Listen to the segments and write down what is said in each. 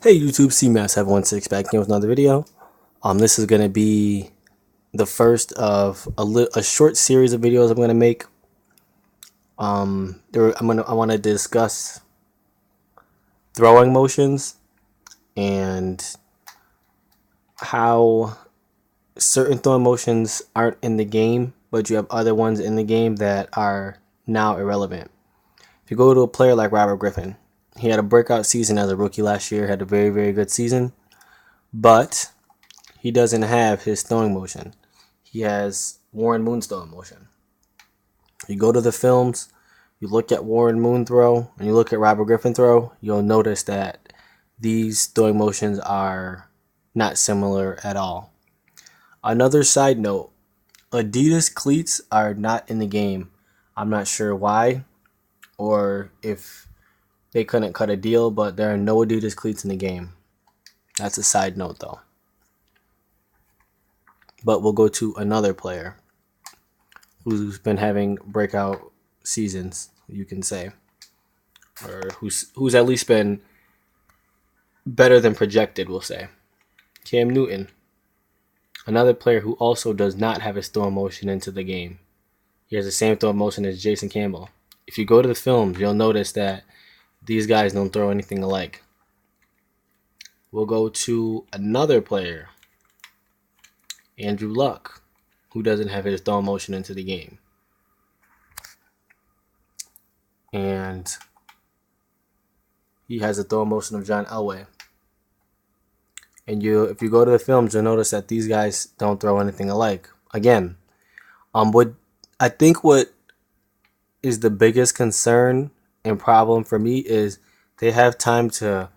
Hey YouTube, CMAS716 back again with another video. This is gonna be the first of a short series of videos I'm gonna make. I want to discuss throwing motions and how certain throwing motions aren't in the game, but you have other ones in the game that are now irrelevant. If you go to a player like Robert Griffin, he had a breakout season as a rookie last year, had a very, very good season, but he doesn't have his throwing motion. He has Warren Moon's throwing motion. You go to the films, you look at Warren Moon throw, and you look at Robert Griffin throw, you'll notice that these throwing motions are not similar at all. Another side note, Adidas cleats are not in the game. I'm not sure why, or if they couldn't cut a deal, but there are no Adidas cleats in the game. That's a side note though. But we'll go to another player who's been having breakout seasons, you can say, or who's at least been better than projected, we'll say. Cam Newton, another player who also does not have his throwing motion into the game. He has the same throwing motion as Jason Campbell. If you go to the films, you'll notice that these guys don't throw anything alike. We'll go to another player, Andrew Luck, who doesn't have his throwing motion into the game. And he has the throwing motion of John Elway. And if you go to the films, you'll notice that these guys don't throw anything alike. Again, what is the biggest concern and problem for me is they have time to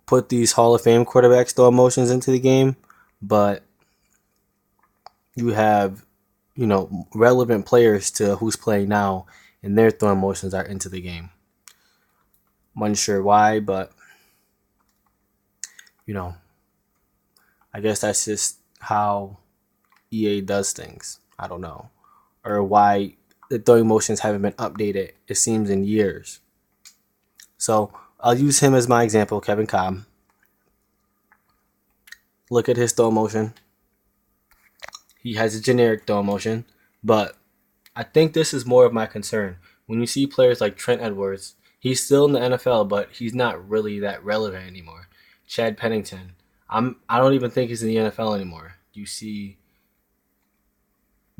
put these Hall of Fame quarterbacks throwing motions into the game, but you have, relevant players to who's playing now, and their throwing motions are into the game. I'm unsure why, but I guess that's just how EA does things. I don't know, or why the throwing motions haven't been updated, it seems, in years. So I'll use him as my example, Kevin Cobb. Look at his throw motion. He has a generic throw motion, but I think this is more of my concern. When you see players like Trent Edwards, he's still in the NFL, but he's not really that relevant anymore. Chad Pennington, I don't even think he's in the NFL anymore. You see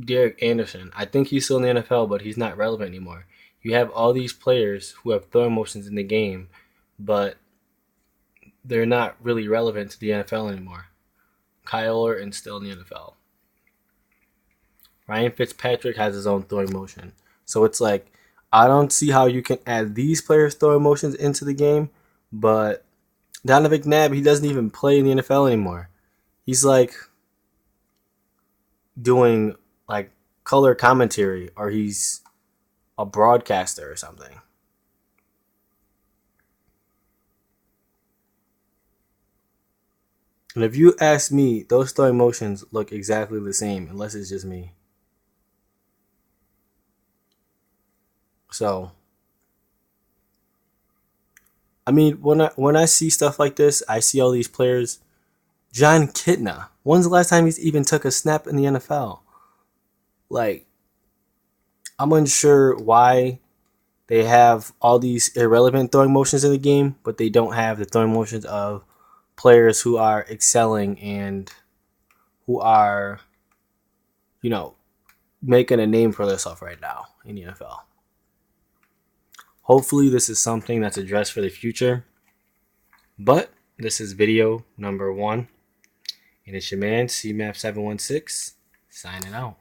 Derek Anderson, I think he's still in the NFL, but he's not relevant anymore. You have all these players who have throwing motions in the game, but they're not really relevant to the NFL anymore. Kyle Orton's still in the NFL. Ryan Fitzpatrick has his own throwing motion. So it's like, I don't see how you can add these players' throwing motions into the game, but Donovan McNabb, he doesn't even play in the NFL anymore. He's like doing like color commentary, or he's a broadcaster or something. And if you ask me, those throwing motions look exactly the same, unless it's just me. So, I mean, when I see stuff like this, I see all these players. John Kitna. When's the last time he's even took a snap in the NFL? Like, I'm unsure why they have all these irrelevant throwing motions in the game, but they don't have the throwing motions of players who are excelling and who are, making a name for themselves right now in the NFL. Hopefully this is something that's addressed for the future. But this is video number 1. And it's your man, CMAP716, signing out.